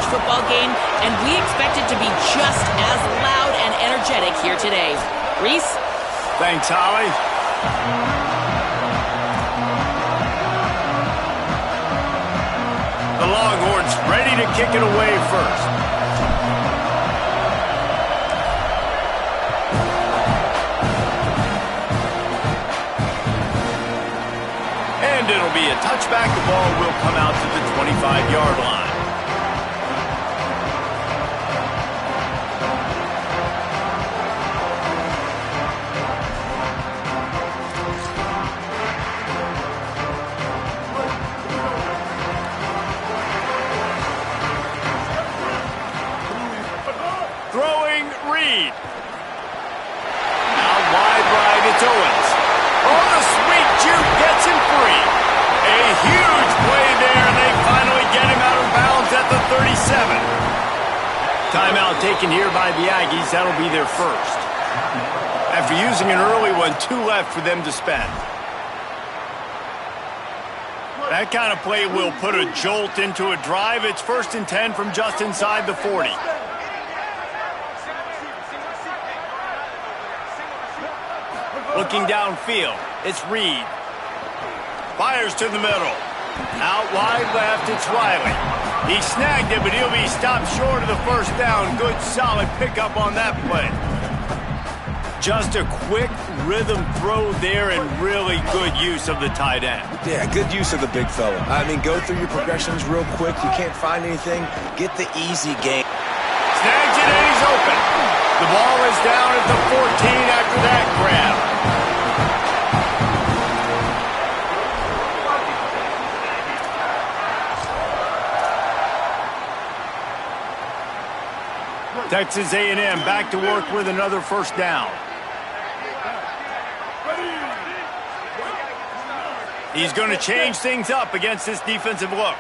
football game, and we expect it to be just as loud and energetic here today. Reese? Thanks, Holly. The Longhorns ready to kick it away first. And it'll be a touchback. The ball will come out to the 25-yard line. Throwing Reed. Out wide right, it's Owens. Oh, the sweet juke gets him free. A huge play there, and they finally get him out of bounds at the 37. Timeout taken here by the Aggies. That'll be their first. After using an early one, 2 left for them to spend. That kind of play will put a jolt into a drive. It's 1st and 10 from just inside the 40. Looking downfield, it's Reed. Fires to the middle. Out wide left, it's Riley. He snagged it, but he'll be stopped short of the first down. Good, solid pickup on that play. Just a quick rhythm throw there and really good use of the tight end. Yeah, good use of the big fella. I mean, go through your progressions real quick. You can't find anything. Get the easy game. Snags it and he's open. The ball is down at the 14 after that grab. Texas A&M back to work with another first down. He's going to change things up against this defensive look.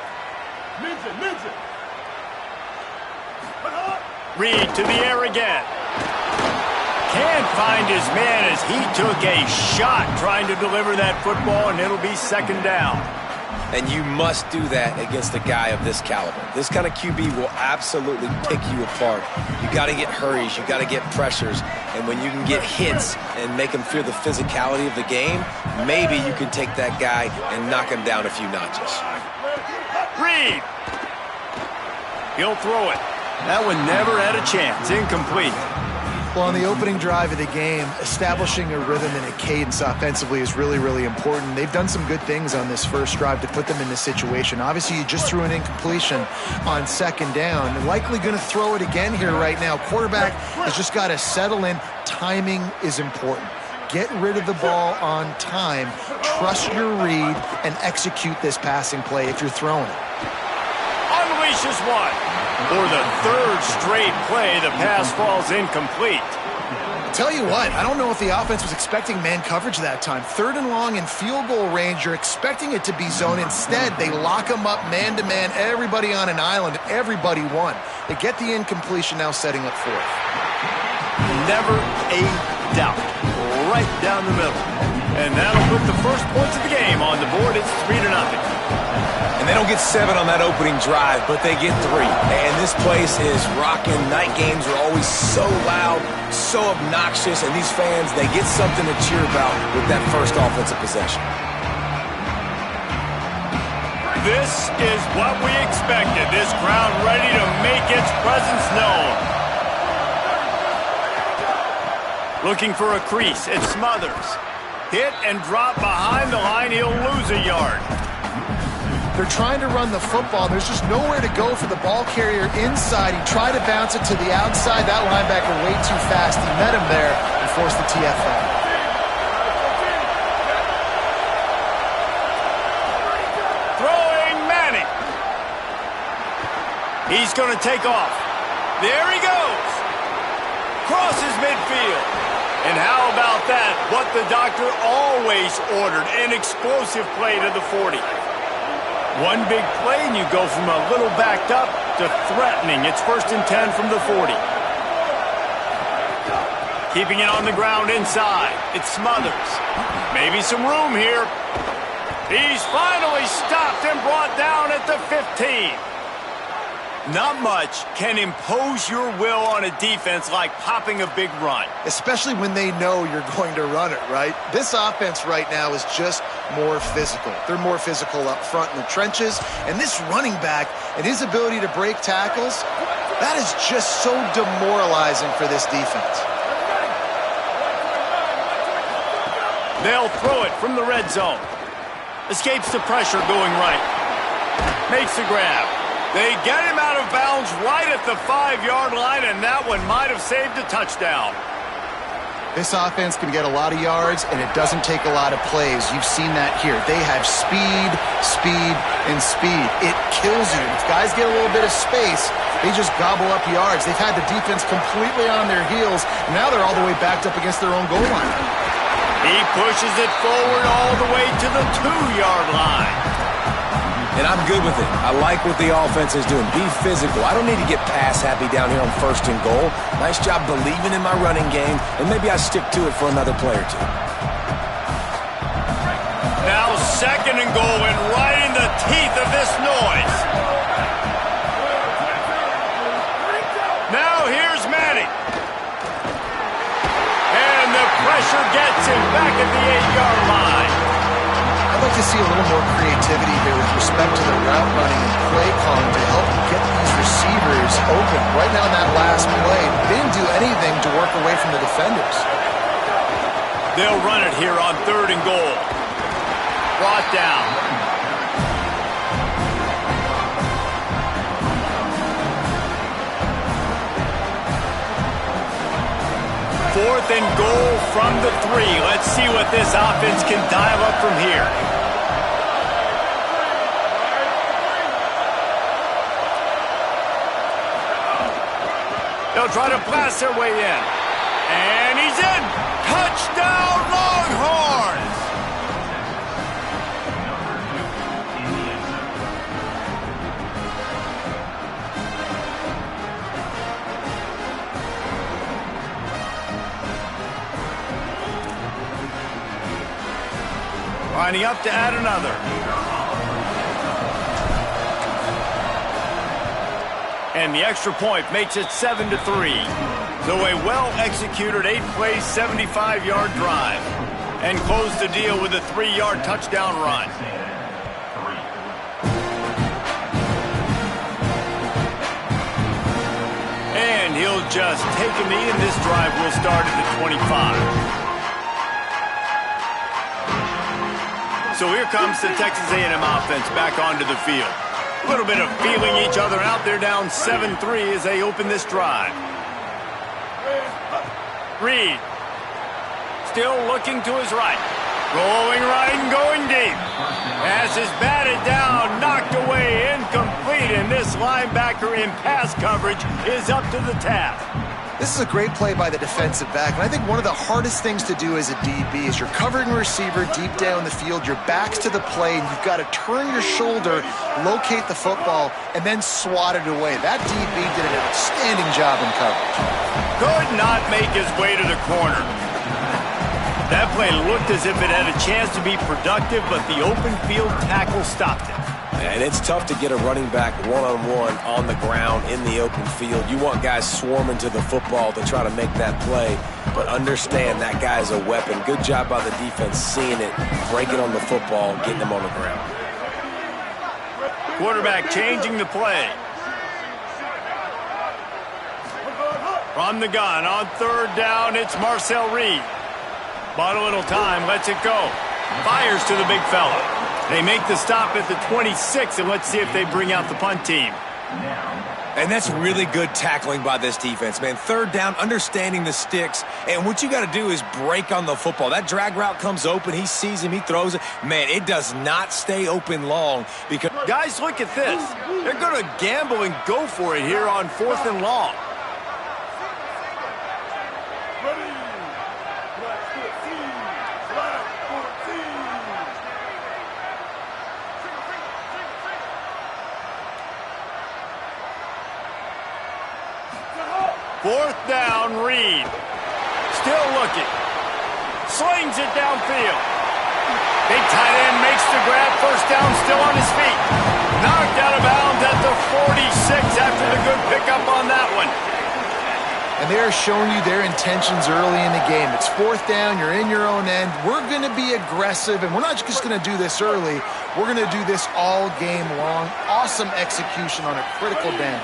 Reed to the air again. Can't find his man as he took a shot trying to deliver that football, and it'll be 2nd down. And you must do that against a guy of this caliber. This kind of QB will absolutely pick you apart. You got to get hurries. You got to get pressures. And when you can get hits and make him feel the physicality of the game, maybe you can take that guy and knock him down a few notches. Reed. He'll throw it. That one never had a chance. Incomplete. Well, on the opening drive of the game, establishing a rhythm and a cadence offensively is really, really important. They've done some good things on this first drive to put them in this situation. Obviously, you just threw an incompletion on 2nd down. They're likely going to throw it again here right now. Quarterback has just got to settle in. Timing is important. Get rid of the ball on time. Trust your read and execute this passing play if you're throwing it. Unleashes one. For the 3rd straight play, the pass falls incomplete. Tell you what, I don't know if the offense was expecting man coverage that time. 3rd and long in field goal range, you're expecting it to be zone. Instead, they lock them up man-to-man, everybody on an island, and everybody won. They get the incompletion, now setting up 4th. Never a doubt. Right down the middle. And that'll put the first points of the game on the board. It's 3-0. And they don't get 7 on that opening drive, but they get 3. And this place is rocking. Night games are always so loud, so obnoxious, and these fans, they get something to cheer about with that first offensive possession. This is what we expected. This crowd ready to make its presence known. Looking for a crease. It's Smothers. Hit and drop behind the line. He'll lose a yard. They're trying to run the football. There's just nowhere to go for the ball carrier inside. He tried to bounce it to the outside. That linebacker way too fast. He met him there and forced the TFL. Throwing Manning. He's going to take off. There he goes. Crosses midfield. And how about that? What the doctor always ordered. An explosive play to the 40. One big play, and you go from a little backed up to threatening. It's 1st and 10 from the 40. Keeping it on the ground inside. It's Smothers. Maybe some room here. He's finally stopped and brought down at the 15. Not much can impose your will on a defense like popping a big run. Especially when they know you're going to run it, right? This offense right now is just more physical. They're more physical up front in the trenches, and this running back and his ability to break tackles, that is just so demoralizing for this defense. They'll throw it from the red zone. Escapes the pressure going right. Makes the grab. They get him out of bounds right at the 5-yard line, and that one might have saved a touchdown. This offense can get a lot of yards, and it doesn't take a lot of plays. You've seen that here. They have speed, speed, and speed. It kills you. If guys get a little bit of space, they just gobble up yards. They've had the defense completely on their heels, and now they're all the way backed up against their own goal line. He pushes it forward all the way to the 2-yard line. And I'm good with it. I like what the offense is doing. Be physical. I don't need to get pass happy down here on 1st and goal. Nice job believing in my running game, and maybe I stick to it for another play or two. Now 2nd and goal, and right in the teeth of this noise. Now here's Manning. And the pressure gets him back at the 8-yard line. I'd like to see a little more creativity here with respect to the route running and play calling to help get these receivers open. Right now in that last play, they didn't do anything to work away from the defenders. They'll run it here on 3rd and goal. Brought down. Fourth and goal from the 3. Let's see what this offense can dial up from here. They'll try to blast their way in. And he's in. Touchdown, Longhorns! Lining up to add another. And the extra point makes it 7-3. So a well-executed 8-play, 75-yard drive. And close the deal with a 3-yard touchdown run. And he'll just take a knee, and this drive will start at the 25. So here comes the Texas A&M offense back onto the field. A little bit of feeling each other out. They're down 7-3 as they open this drive. Reed still looking to his right. Rolling right and going deep. Pass is batted down, knocked away, incomplete, and this linebacker in pass coverage is up to the task. This is a great play by the defensive back, and I think one of the hardest things to do as a DB is you're covering a receiver deep down the field, your back's to the play, and you've got to turn your shoulder, locate the football, and then swat it away. That DB did an outstanding job in coverage. Could not make his way to the corner. That play looked as if it had a chance to be productive, but the open field tackle stopped it. And it's tough to get a running back one-on-one on the ground in the open field. You want guys swarming to the football to try to make that play, but understand that guy's a weapon. Good job by the defense seeing it, breaking on the football, getting him on the ground. Quarterback changing the play. From the gun on 3rd down, it's Marcel Reed. Bought a little time, lets it go. Fires to the big fella. They make the stop at the 26, and let's see if they bring out the punt team. And that's really good tackling by this defense, man. 3rd down, understanding the sticks, and what you got to do is break on the football. That drag route comes open, he sees him, he throws it. Man, it does not stay open long because... Guys, look at this. They're going to gamble and go for it here on 4th and long. Fourth down, Reed. Still looking. Slings it downfield. Big tight end makes the grab. First down, still on his feet. Knocked out of bounds at the the 46 after the good pickup on that one. And they're showing you their intentions early in the game. It's fourth down. You're in your own end. We're going to be aggressive, and we're not just going to do this early. We're going to do this all game long. Awesome execution on a critical down.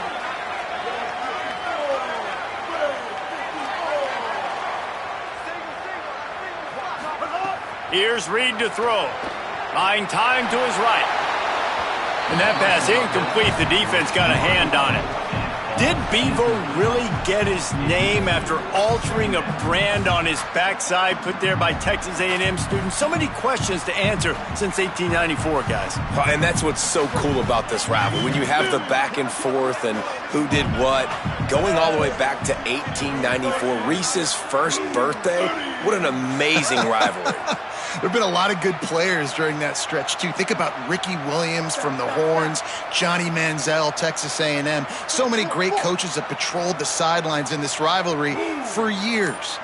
Here's Reed to throw. Buying time to his right. And that pass incomplete. The defense got a hand on it. Did Bevo really get his name after altering a brand on his backside put there by Texas A&M students? So many questions to answer since 1894, guys. And that's what's so cool about this rivalry. When you have the back and forth and who did what, going all the way back to 1894, Reese's first birthday, what an amazing rivalry. There have been a lot of good players during that stretch, too. Think about Ricky Williams from the Horns, Johnny Manziel, Texas A&M. So many great coaches have patrolled the sidelines in this rivalry for years.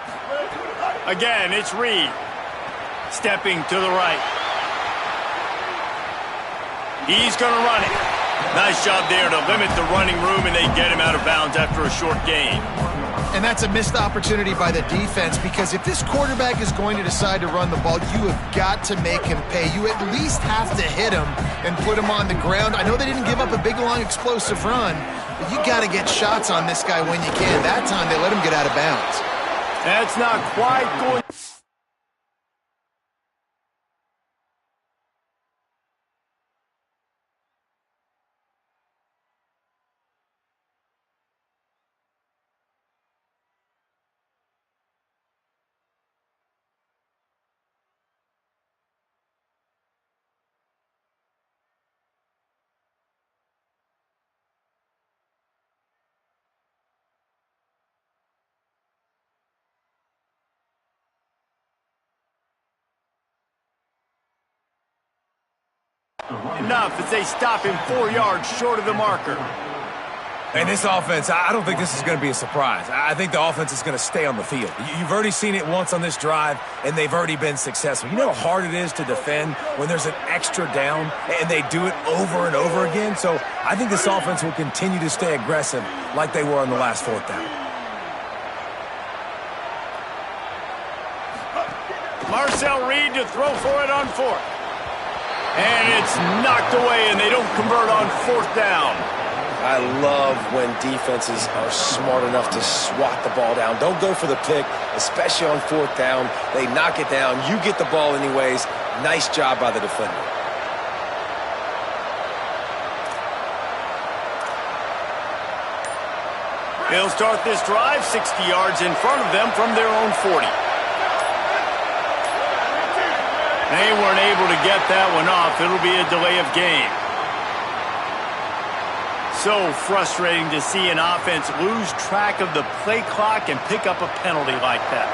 Again, it's Reed. Stepping to the right. He's going to run it. Nice job there to limit the running room, and they get him out of bounds after a short gain. And that's a missed opportunity by the defense, because if this quarterback is going to decide to run the ball, you have got to make him pay. You at least have to hit him and put him on the ground. I know they didn't give up a big, long, explosive run, but you got to get shots on this guy when you can. That time they let him get out of bounds. That's not quite going. Enough as they stop him 4 yards short of the marker. And this offense, I don't think this is going to be a surprise. I think the offense is going to stay on the field. You've already seen it once on this drive, and they've already been successful. You know how hard it is to defend when there's an extra down, and they do it over and over again? So I think this offense will continue to stay aggressive like they were on the last fourth down. Marcel Reed to throw for it on fourth. And it's knocked away, and they don't convert on fourth down. I love when defenses are smart enough to swat the ball down. Don't go for the pick, especially on fourth down. They knock it down. You get the ball anyways. Nice job by the defender. They'll start this drive 60 yards in front of them from their own 40. They weren't able to get that one off. It'll be a delay of game. So frustrating to see an offense lose track of the play clock and pick up a penalty like that.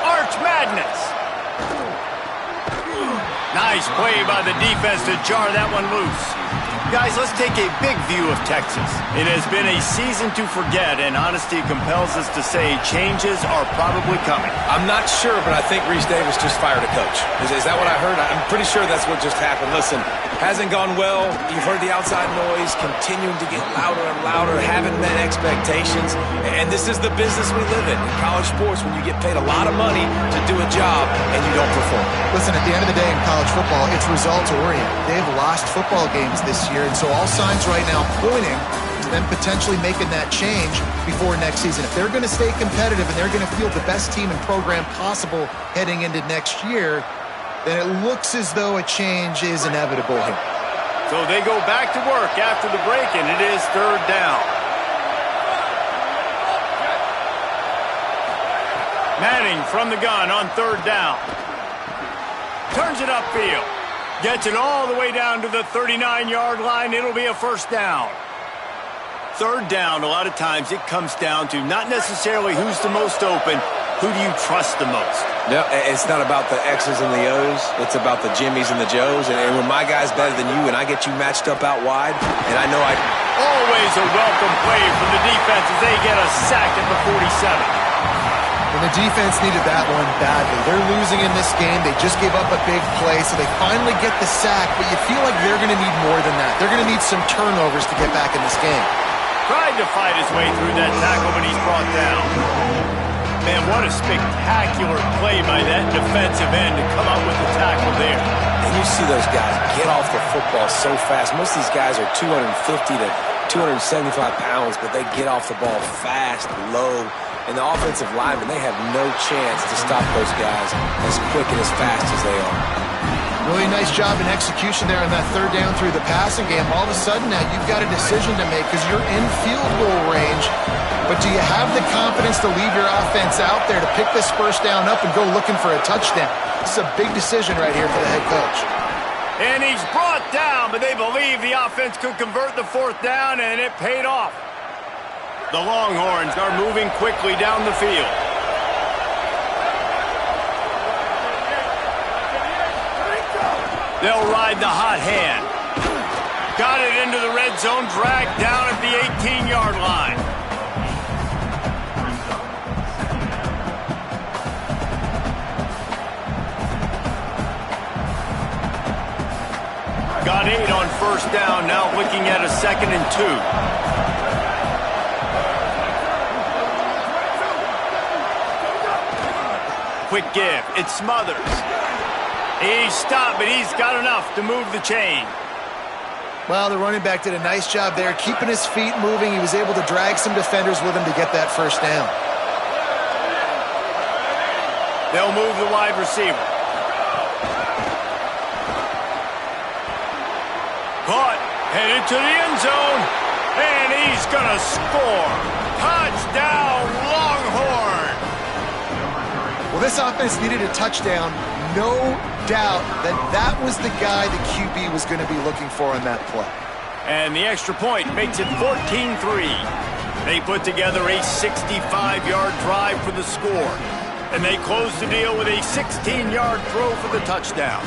Arch Madness. Nice play by the defense to jar that one loose. Guys, let's take a big view of Texas. It has been a season to forget, and honesty compels us to say changes are probably coming. I'm not sure, but I think Reese Davis just fired a coach. Is that what I heard? I'm pretty sure that's what just happened. Listen, hasn't gone well. You've heard the outside noise, continuing to get louder and louder, haven't met expectations. And this is the business we live in college sports, when you get paid a lot of money to do a job and you don't perform. Listen, at the end of the day in college football, it's results-oriented. They've lost football games this year, and so all signs right now pointing to them potentially making that change before next season. If they're going to stay competitive and they're going to field the best team and program possible heading into next year, then it looks as though a change is inevitable here. So they go back to work after the break, and it is third down. Manning from the gun on third down. Turns it upfield. Gets it all the way down to the 39-yard line. It'll be a first down. Third down, a lot of times it comes down to not necessarily who's the most open, who do you trust the most? No, it's not about the X's and the O's. It's about the Jimmys and the Joes. And when my guy's better than you and I get you matched up out wide, and I know I... Always a welcome play from the defense as they get a sack at the 47. And the defense needed that one badly. They're losing in this game. They just gave up a big play, so they finally get the sack, but you feel like they're going to need more than that. They're going to need some turnovers to get back in this game. Tried to fight his way through that tackle, but he's brought down. Man, what a spectacular play by that defensive end to come up with the tackle there. And you see those guys get off the football so fast. Most of these guys are 250 to 275 pounds, but they get off the ball fast, low. And the offensive linemen, they have no chance to stop those guys as quick and as fast as they are. Really nice job in execution there on that third down through the passing game. All of a sudden now you've got a decision to make because you're in field goal range. But do you have the confidence to leave your offense out there to pick this first down up and go looking for a touchdown? This is a big decision right here for the head coach. And he's brought down, but they believe the offense could convert the fourth down, and it paid off. The Longhorns are moving quickly down the field. They'll ride the hot hand. Got it into the red zone, dragged down at the 18-yard line. Got 8 on first down, now looking at a 2nd and 2. Quick give. It's Smothers. He's stopped, but he's got enough to move the chain. Well, the running back did a nice job there, keeping his feet moving. He was able to drag some defenders with him to get that first down. They'll move the wide receiver. Caught. Headed to the end zone. And he's going to score. Touchdown, Longhorn. Well, this offense needed a touchdown. No doubt that that was the guy the QB was going to be looking for on that play. And the extra point makes it 14-3. They put together a 65-yard drive for the score. And they close the deal with a 16-yard throw for the touchdown.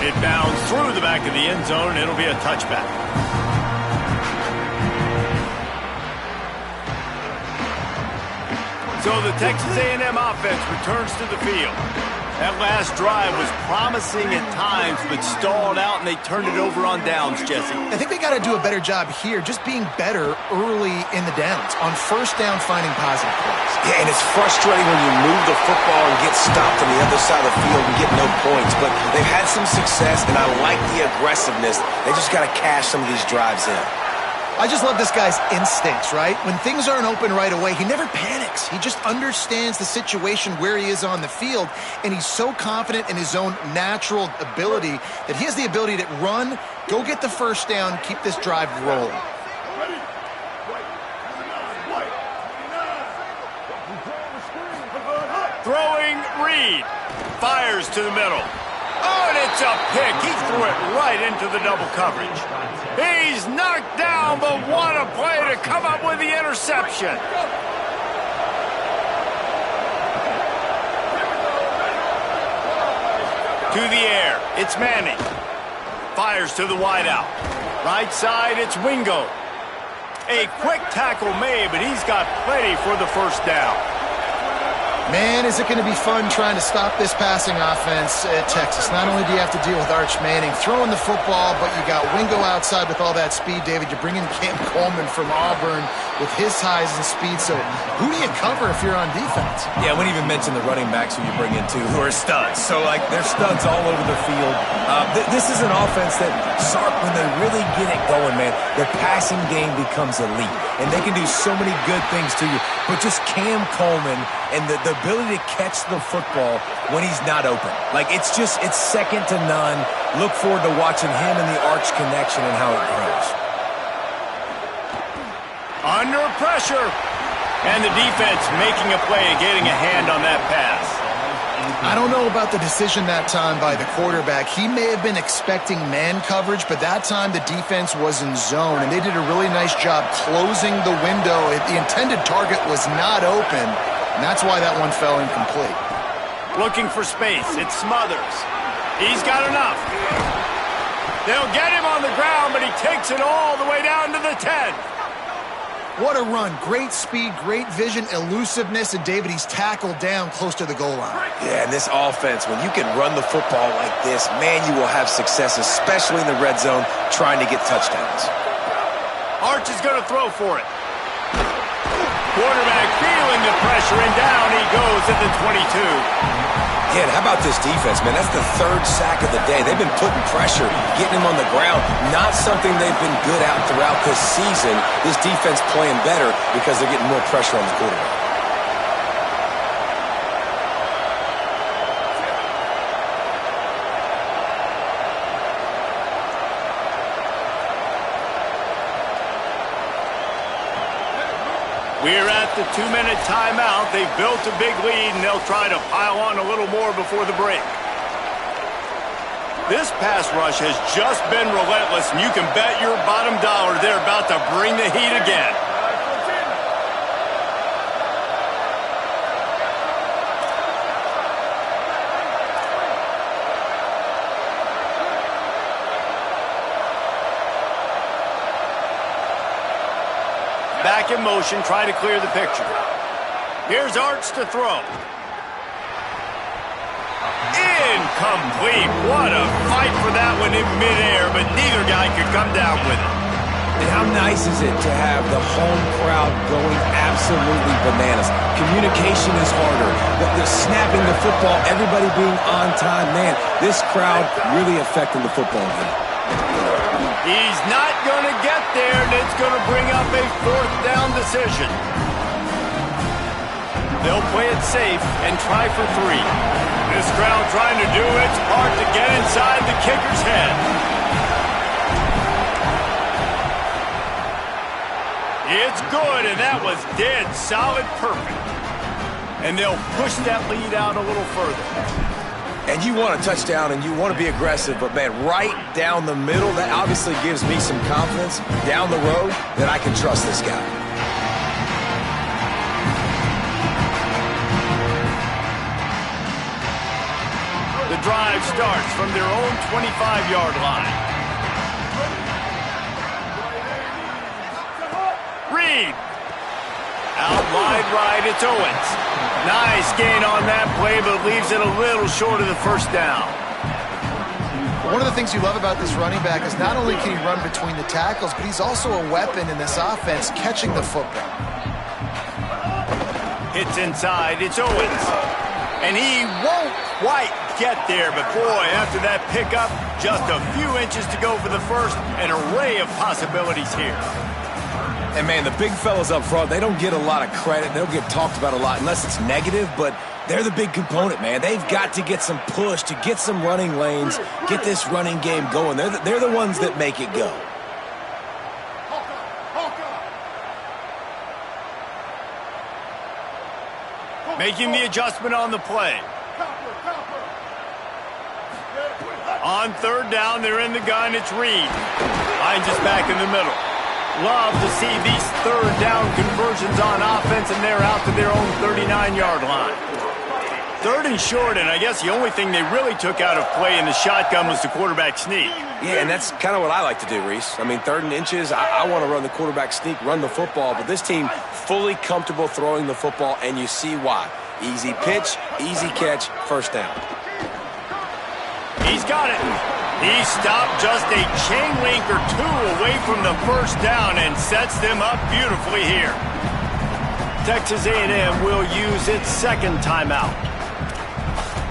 It bounds through the back of the end zone, and it'll be a touchback. So the Texas A&M offense returns to the field. That last drive was promising at times, but stalled out, and they turned it over on downs, Jesse. I think they got to do a better job here, just being better early in the downs, on first down finding positive plays. Yeah, and it's frustrating when you move the football and get stopped on the other side of the field and get no points. But they've had some success, and I like the aggressiveness. They just got to cash some of these drives in. I just love this guy's instincts, right? When things aren't open right away, he never panics. He just understands the situation where he is on the field, and he's so confident in his own natural ability that he has the ability to run, go get the first down, keep this drive rolling. Throwing Reed. Fires to the middle. Oh, and it's a pick. He threw it right into the double coverage. He's knocked down, but what a play to come up with the interception. To the air, it's Manning. Fires to the wideout. Right side, it's Wingo. A quick tackle made, but he's got plenty for the first down. Man, is it going to be fun trying to stop this passing offense at Texas. Not only do you have to deal with Arch Manning throwing the football, but you got Wingo outside with all that speed, David. You bring in Cam Coleman from Auburn with his size and speed. So who do you cover if you're on defense? Yeah, we didn't even mention the running backs who you bring in, too, who are studs. So, like, they're studs all over the field. This is an offense that, Sark, when they really get it going, man, their passing game becomes elite. And they can do so many good things to you. But just Cam Coleman and the ability to catch the football when he's not open. Like, it's second to none. Look forward to watching him and the Arch connection and how it grows. Under pressure. And the defense making a play, getting a hand on that pass. I don't know about the decision that time by the quarterback. He may have been expecting man coverage, but that time the defense was in zone, and they did a really nice job closing the window. The intended target was not open, and that's why that one fell incomplete. Looking for space. It's Smothers. He's got enough. They'll get him on the ground, but he takes it all the way down to the 10. What a run. Great speed, great vision, elusiveness, and David, he's tackled down close to the goal line. Yeah, and this offense, when you can run the football like this, man, you will have success, especially in the red zone, trying to get touchdowns. Arch is going to throw for it. Quarterback feeling the pressure, and down he goes at the 22. Yeah, and how about this defense, man? That's the third sack of the day. They've been putting pressure, getting him on the ground. Not something they've been good at throughout this season. This defense playing better because they're getting more pressure on the quarterback. We're at the 2-minute timeout. They've built a big lead, and they'll try to pile on a little more before the break. This pass rush has just been relentless, and you can bet your bottom dollar they're about to bring the heat again. Back in motion, trying to clear the picture. Here's Arch to throw. Incomplete. What a fight for that one in midair, but neither guy could come down with it. And how nice is it to have the home crowd going absolutely bananas? Communication is harder. The snapping the football, everybody being on time. Man, this crowd really affecting the football game. He's not going to get there, and it's going to bring up a 4th down decision. They'll play it safe and try for 3. This crowd trying to do its part to get inside the kicker's head. It's good, and that was dead solid perfect. And they'll push that lead out a little further. And you want a touchdown and you want to be aggressive, but man, right down the middle, that obviously gives me some confidence down the road that I can trust this guy. The drive starts from their own 25-yard line. Reed. Out wide right, it's Owens. Nice gain on that play, but leaves it a little short of the first down. One of the things you love about this running back is not only can he run between the tackles, but he's also a weapon in this offense, catching the football. Hits inside, it's Owens. And he won't quite get there, but boy, after that pickup, just a few inches to go for the first, an array of possibilities here. And, man, the big fellas up front, they don't get a lot of credit. They don't get talked about a lot unless it's negative, but they're the big component, man. They've got to get some push to get some running lanes, get this running game going. They're the ones that make it go. Making the adjustment on the play. On 3rd down, they're in the gun. It's Reed. Finds us back in the middle. Love to see these 3rd down conversions on offense, and they're out to their own 39-yard line. 3rd and short, and I guess the only thing they really took out of play in the shotgun was the quarterback sneak. Yeah, and that's kind of what I like to do, Reese. I mean, 3rd and inches, I want to run the quarterback sneak, run the football, but this team fully comfortable throwing the football, and you see why. Easy pitch, easy catch, first down. He's got it. He stopped just a chain link or 2 away from the first down and sets them up beautifully here. Texas A&M will use its 2nd timeout.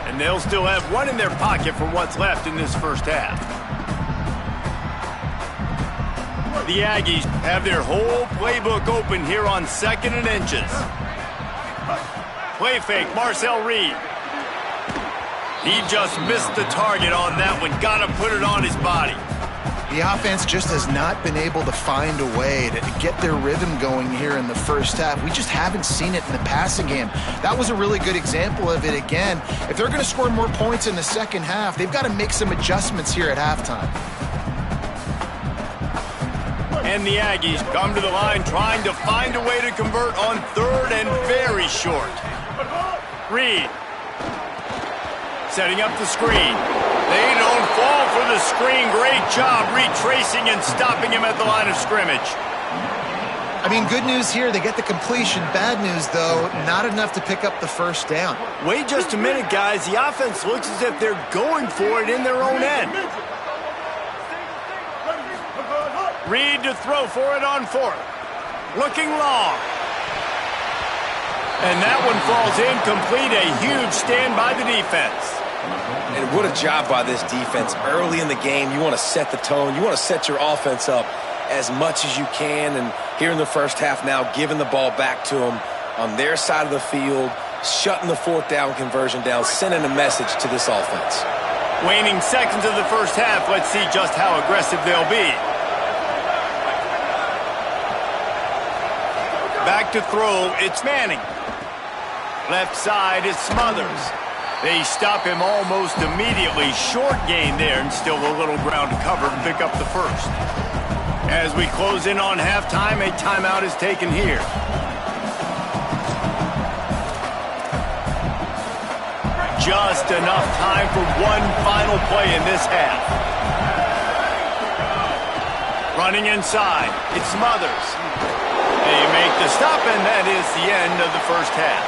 And they'll still have 1 in their pocket for what's left in this first half. The Aggies have their whole playbook open here on 2nd and inches. Play fake, Marcel Reed. He just missed the target on that one. Got to put it on his body. The offense just has not been able to find a way to get their rhythm going here in the first half. We just haven't seen it in the passing game. That was a really good example of it again. If they're going to score more points in the second half, they've got to make some adjustments here at halftime. And the Aggies come to the line trying to find a way to convert on 3rd and very short. Reed. Setting up the screen. They don't fall for the screen. Great job retracing and stopping him at the line of scrimmage. I mean, good news here, they get the completion. Bad news, though, not enough to pick up the first down. Wait just a minute, guys. The offense looks as if they're going for it in their own end. Reed to throw for it on fourth. Looking long. And that one falls incomplete. A huge stand by the defense. And what a job by this defense. Early in the game, you want to set the tone. You want to set your offense up as much as you can. And here in the first half now, giving the ball back to them on their side of the field, shutting the fourth down conversion down, sending a message to this offense. Waning seconds of the first half. Let's see just how aggressive they'll be. Back to throw, it's Manning. Left side is Smothers. They stop him almost immediately. Short gain there, and still a little ground to cover to pick up the first. As we close in on halftime, a timeout is taken here. Just enough time for one final play in this half. Running inside, it's Smothers. They make the stop, and that is the end of the first half.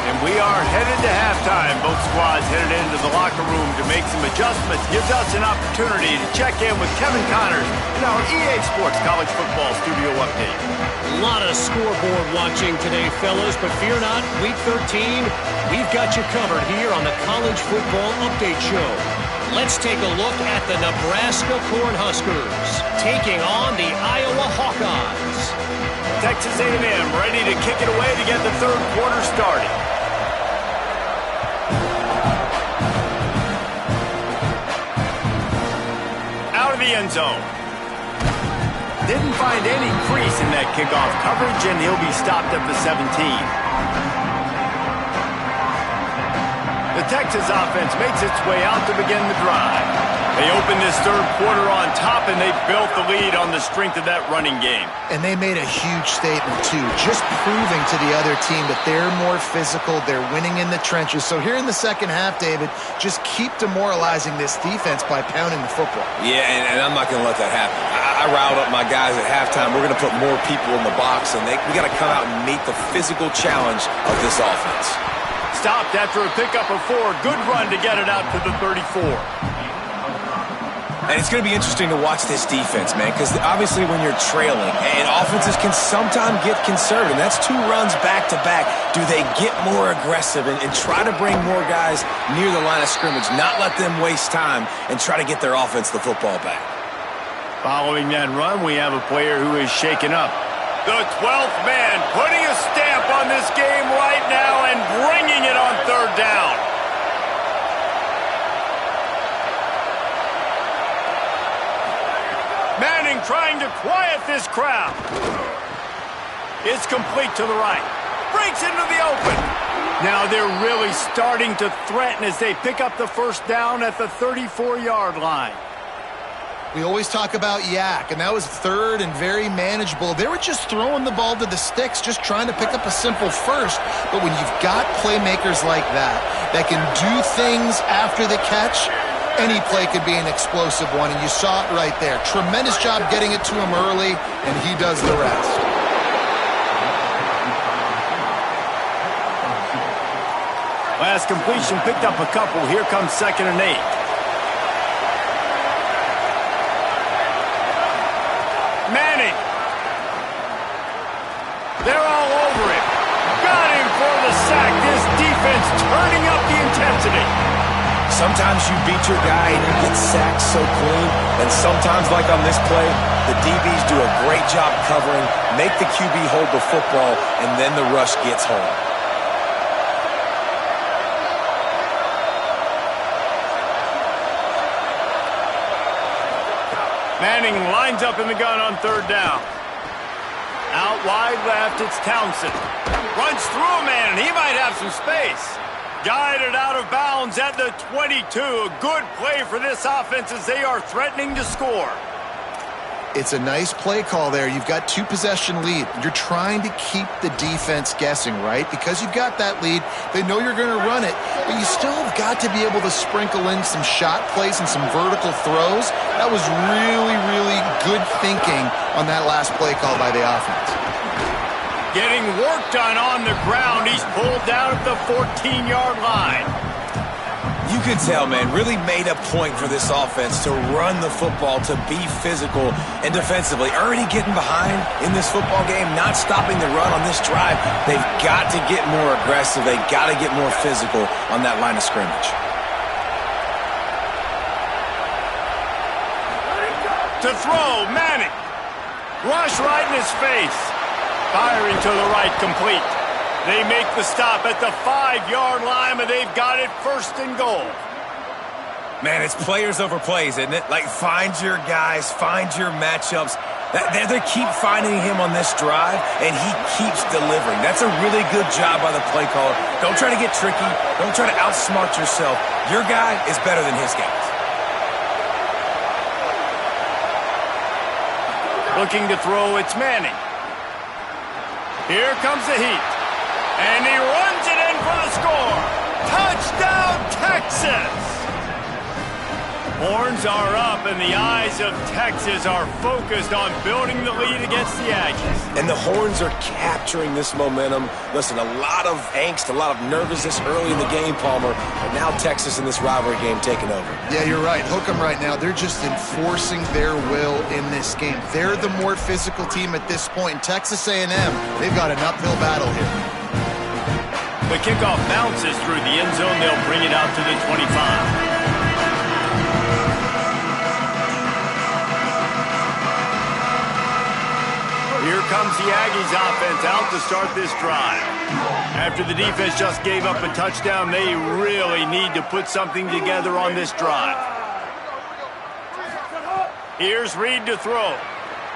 And we are headed to halftime. Both squads headed into the locker room to make some adjustments. Gives us an opportunity to check in with Kevin Connors in our EA Sports College Football Studio Update. A lot of scoreboard watching today, fellas, but fear not, Week 13, we've got you covered here on the College Football Update Show. Let's take a look at the Nebraska Cornhuskers taking on the Iowa Hawkeyes. Texas A&M ready to kick it away to get the third quarter started. Out of the end zone. Didn't find any crease in that kickoff coverage, and he'll be stopped at the 17. The Texas offense makes its way out to begin the drive. They open this third quarter on top, and they've built the lead on the strength of that running game. And they made a huge statement, too, just proving to the other team that they're more physical, they're winning in the trenches. So here in the second half, David, just keep demoralizing this defense by pounding the football. Yeah, and I'm not going to let that happen. I riled up my guys at halftime. We're going to put more people in the box, and we got to come out and meet the physical challenge of this offense. Stopped after a pickup of 4. Good run to get it out to the 34. And it's going to be interesting to watch this defense, man, because obviously when you're trailing, and offenses can sometimes get conservative. That's 2 runs back-to-back. Do they get more aggressive and try to bring more guys near the line of scrimmage, not let them waste time, and try to get their offense the football back? Following that run, we have a player who is shaken up. The 12th man putting a stamp on this game right now and bringing it on third down. Manning trying to quiet this crowd. It's complete to the right. Breaks into the open. Now they're really starting to threaten as they pick up the first down at the 34-yard line. We always talk about Yak, and that was third and very manageable. They were just throwing the ball to the sticks, just trying to pick up a simple first. But when you've got playmakers like that can do things after the catch, any play could be an explosive one, and you saw it right there. Tremendous job getting it to him early, and he does the rest. Last completion picked up a couple. Here comes 2nd and 8. Manning. They're all over him. Got him for the sack. This defense turning up the intensity. Sometimes you beat your guy and you get sacked so clean, and sometimes, like on this play, the DBs do a great job covering, make the QB hold the football, and then the rush gets home. Manning lines up in the gun on third down. Out wide left, it's Townsend. Runs through a man, and he might have some space. Guided out of bounds at the 22. A good play for this offense as they are threatening to score. It's a nice play call there. You've got 2-possession lead. You're trying to keep the defense guessing, right? Because you've got that lead, they know you're going to run it, but you still have got to be able to sprinkle in some shot plays and some vertical throws. That was really, really good thinking on that last play call by the offense. Getting work done on the ground. He's pulled down at the 14-yard line. You can tell, man, really made a point for this offense to run the football, to be physical and defensively. Already getting behind in this football game, not stopping the run on this drive. They've got to get more aggressive. They've got to get more physical on that line of scrimmage. To throw, Manning. Rush right in his face. Firing to the right, complete. They make the stop at the 5-yard line, and they've got it 1st and goal. Man, it's players over plays, isn't it? Like, find your guys, find your matchups. They keep finding him on this drive, and he keeps delivering. That's a really good job by the play caller. Don't try to get tricky. Don't try to outsmart yourself. Your guy is better than his guys. Looking to throw, it's Manning. Here comes the heat. And he runs it in for the score. Touchdown, Texas! Horns are up, and the eyes of Texas are focused on building the lead against the Aggies. And the Horns are capturing this momentum. Listen, a lot of angst, a lot of nervousness early in the game, Palmer. And now Texas in this rivalry game taking over. Yeah, you're right. Hook them right now. They're just enforcing their will in this game. They're the more physical team at this point. Texas A&M, they've got an uphill battle here. The kickoff bounces through the end zone. They'll bring it out to the 25. Here comes the Aggies offense out to start this drive. After the defense just gave up a touchdown, they really need to put something together on this drive. Here's Reed to throw.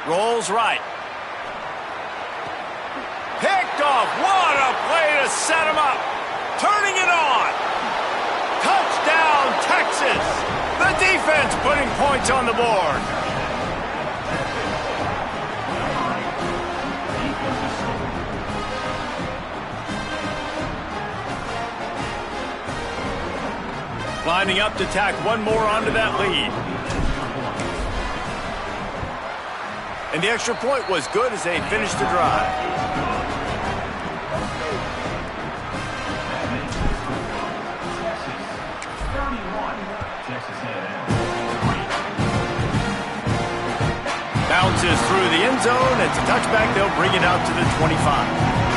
Rolls right. Picked off. What a play to set him up. Turning it on. Touchdown, Texas. The defense putting points on the board. Lining up to tack one more onto that lead. And the extra point was good as they finished the drive. Bounces through the end zone. It's a touchback. They'll bring it out to the 25.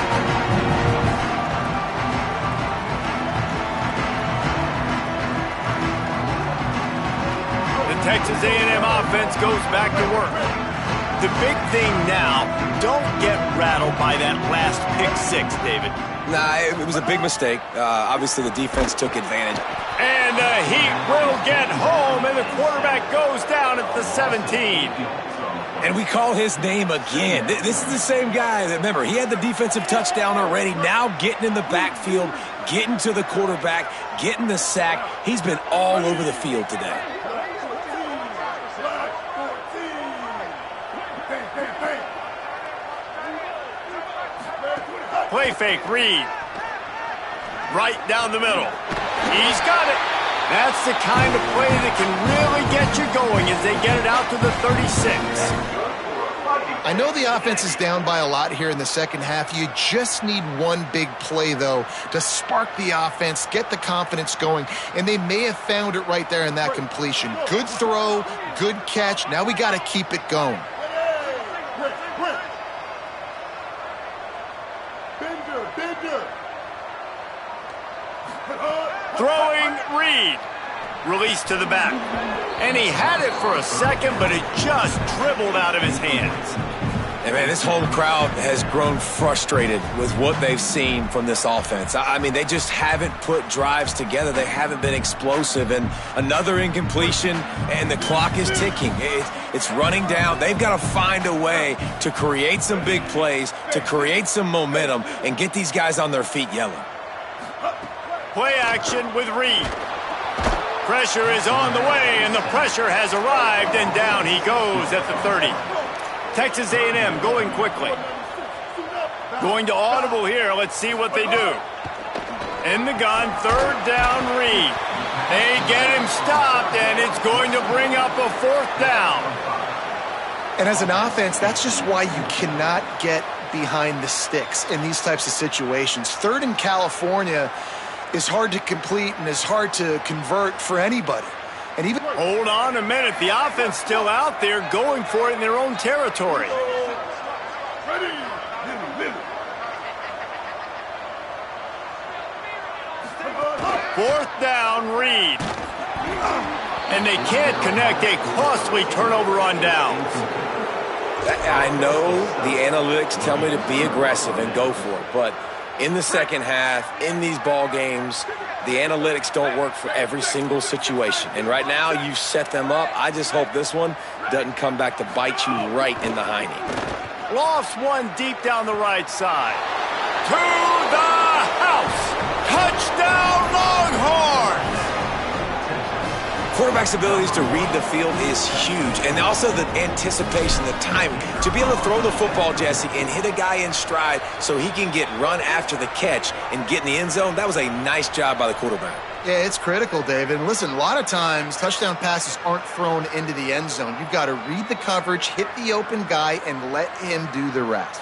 Texas A&M offense goes back to work. The big thing now, don't get rattled by that last pick six, David. Nah, it was a big mistake. Obviously, the defense took advantage. And the Heat will get home, and the quarterback goes down at the 17. And we call his name again. This is the same guy that, remember, he had the defensive touchdown already. Now getting in the backfield, getting to the quarterback, getting the sack. He's been all over the field today. Play fake, Reed. Right down the middle. He's got it. That's the kind of play that can really get you going as they get it out to the 36. I know the offense is down by a lot here in the second half. You just need one big play, though, to spark the offense, get the confidence going, and they may have found it right there in that completion. Good throw, good catch. Now we got to keep it going. Throwing Reed. Release to the back. And he had it for a second, but it just dribbled out of his hands. And man, this home crowd has grown frustrated with what they've seen from this offense. I mean, they just haven't put drives together. They haven't been explosive. And another incompletion, and the clock is ticking. It's running down. They've got to find a way to create some big plays, to create some momentum, and get these guys on their feet yelling. Play action with Reed. Pressure is on the way, and the pressure has arrived, and down he goes at the 30. Texas A&M going quickly. Going to audible here. Let's see what they do. In the gun, third down, Reed. They get him stopped, and it's going to bring up a fourth down. And as an offense, that's just why you cannot get behind the sticks in these types of situations. Third in California is hard to complete and is hard to convert for anybody. And even hold on a minute. The offense still out there going for it in their own territory. Fourth down, Reed. And they can't connect a costly turnover on downs. I know the analytics tell me to be aggressive and go for it, but in the second half, in these ball games, the analytics don't work for every single situation. And right now, you've set them up. I just hope this one doesn't come back to bite you right in the hiney. Lofts one deep down the right side. To the house. Touchdown, Longhorns! Quarterback's abilities to read the field is huge, and also the anticipation, the timing. To be able to throw the football, Jesse, and hit a guy in stride so he can get run after the catch and get in the end zone, that was a nice job by the quarterback. Yeah, it's critical, David. And listen, a lot of times touchdown passes aren't thrown into the end zone. You've got to read the coverage, hit the open guy, and let him do the rest.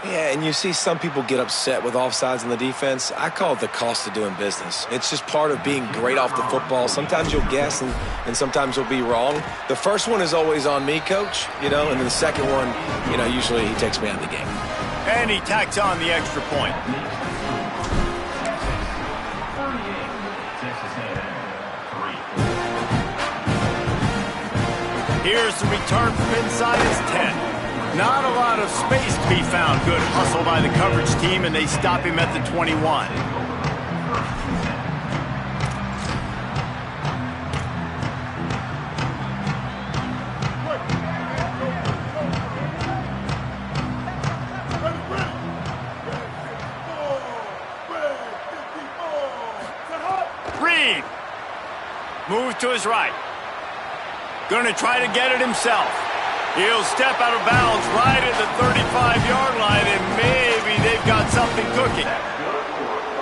Yeah, and you see some people get upset with offsides in the defense. I call it the cost of doing business. It's just part of being great off the football. Sometimes you'll guess and sometimes you'll be wrong. The first one is always on me, Coach, and then the second one, usually he takes me out of the game. And he tacks on the extra point. Here's the return from inside his 10. Not a lot of space to be found. Good hustle by the coverage team, and they stop him at the 21. Reed moves to his right. Going to try to get it himself. He'll step out of bounds right at the 35-yard line, and maybe they've got something cooking.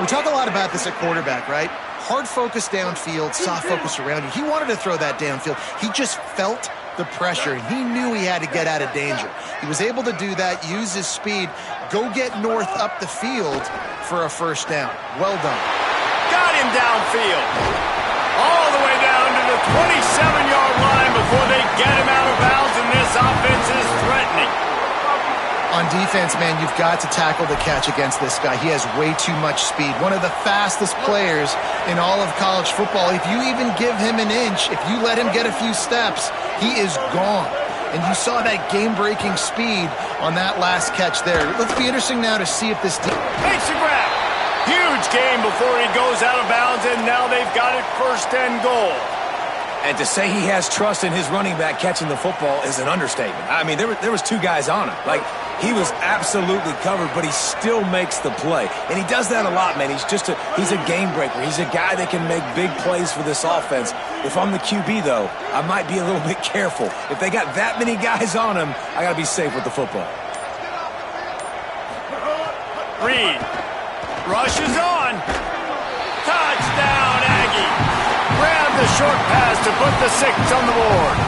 We talk a lot about this at quarterback, right? Hard focus downfield, soft focus around you. He wanted to throw that downfield. He just felt the pressure, and he knew he had to get out of danger. He was able to do that, use his speed, go get north up the field for a first down. Well done. Got him downfield. All the way down to the 27-yard line before they get him out of bounds, and this offense is threatening. On defense, man, you've got to tackle the catch against this guy. He has way too much speed. One of the fastest players in all of college football. If you even give him an inch, if you let him get a few steps, he is gone. And you saw that game-breaking speed on that last catch there. Let's be interesting now to see if this... Makes a grab. Huge game before he goes out of bounds, and now they've got it first and goal. And to say he has trust in his running back catching the football is an understatement. I mean, there was two guys on him. Like, he was absolutely covered, but he still makes the play. And he does that a lot, man. He's a game breaker. He's a guy that can make big plays for this offense. If I'm the QB, though, I might be a little bit careful. If they got that many guys on him, I got to be safe with the football. Reed rushes on. Touchdown, Aggie. Grab the short pass to put the 6 on the board.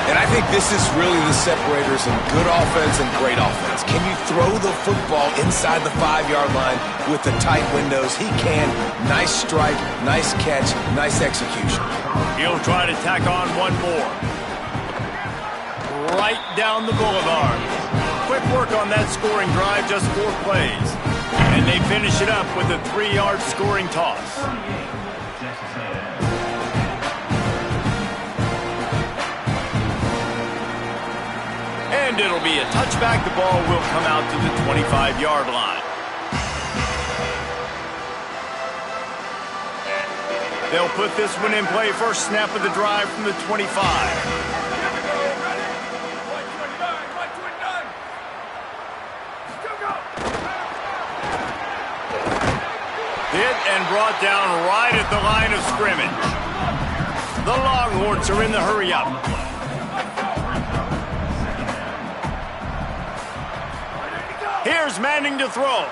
And I think this is really the separators in good offense and great offense. Can you throw the football inside the 5-yard line with the tight windows? He can. Nice strike, nice catch, nice execution. He'll try to tack on one more. Right down the boulevard. Quick work on that scoring drive, just 4 plays. And they finish it up with a 3-yard scoring toss. And it'll be a touchback. The ball will come out to the 25-yard line. They'll put this one in play. First snap of the drive from the 25. Hit and brought down right at the line of scrimmage. The Longhorns are in the hurry-up. Here's Manning to throw.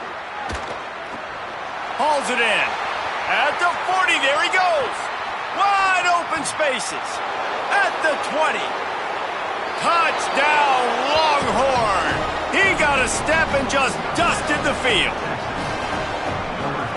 Hauls it in. At the 40, there he goes. Wide open spaces. At the 20. Touchdown, Longhorn. He got a step and just dusted the field.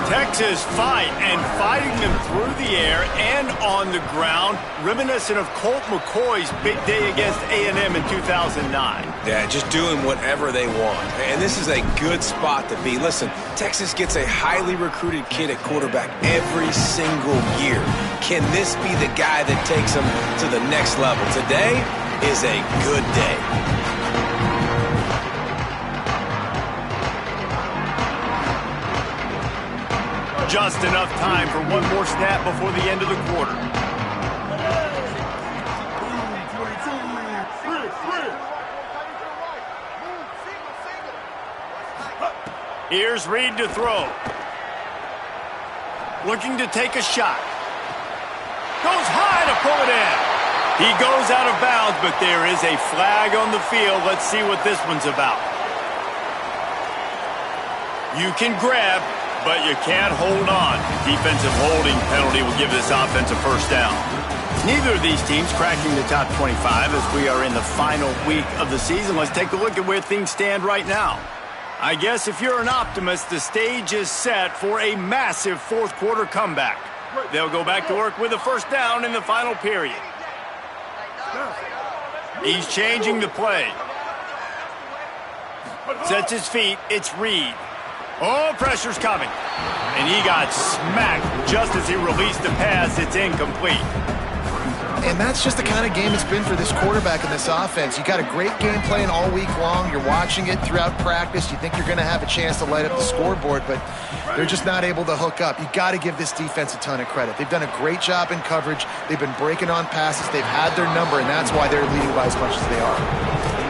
Texas fighting them through the air and on the ground, reminiscent of Colt McCoy's big day against A&M in 2009. Yeah, just doing whatever they want. And this is a good spot to be. Listen, Texas gets a highly recruited kid at quarterback every single year. Can this be the guy that takes them to the next level? Today is a good day. Just enough time for one more snap before the end of the quarter. Here's Reed to throw. Looking to take a shot. Goes high to pull it in. He goes out of bounds, but there is a flag on the field. Let's see what this one's about. You can grab, but you can't hold on. Defensive holding penalty will give this offense a first down. Neither of these teams cracking the top 25 as we are in the final week of the season. Let's take a look at where things stand right now. I guess if you're an optimist, the stage is set for a massive fourth quarter comeback. They'll go back to work with a first down in the final period. He's changing the play. Sets his feet. It's Reed. Oh, pressure's coming. And he got smacked just as he released the pass. It's incomplete. And that's just the kind of game it's been for this quarterback in this offense. You got a great game plan all week long. You're watching it throughout practice. You think you're going to have a chance to light up the scoreboard, but they're just not able to hook up. You got to give this defense a ton of credit. They've done a great job in coverage. They've been breaking on passes. They've had their number, and that's why they're leading by as much as they are.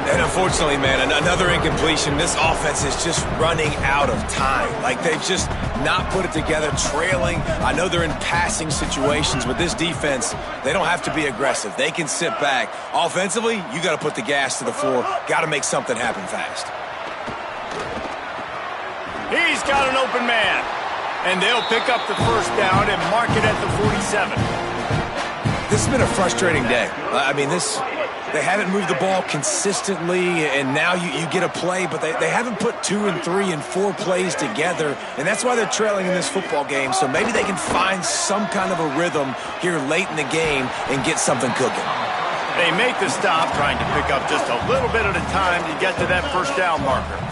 And unfortunately, man, another incompletion. This offense is just running out of time. Like, they've just not put it together, trailing. I know they're in passing situations, but this defense, they don't have to be aggressive. They can sit back. Offensively, you got to put the gas to the floor. Got to make something happen fast. He's got an open man. And they'll pick up the first down and mark it at the 47. This has been a frustrating day. I mean, they haven't moved the ball consistently, and now you get a play, but they haven't put 2 and 3 and 4 plays together, and that's why they're trailing in this football game. So maybe they can find some kind of a rhythm here late in the game and get something cooking. They make the stop, trying to pick up just a little bit at a time to get to that first down marker.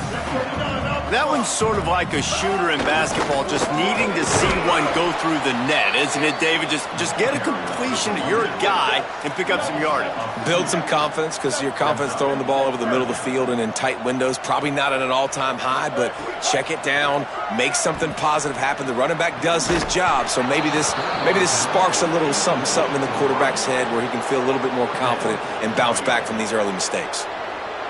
That one's sort of like a shooter in basketball, just needing to see one go through the net, isn't it, David? Just get a completion to your guy and pick up some yardage. Build some confidence, because your confidence throwing the ball over the middle of the field and in tight windows, probably not at an all-time high, but check it down, make something positive happen. The running back does his job, so maybe this sparks a little something in the quarterback's head where he can feel a little bit more confident and bounce back from these early mistakes.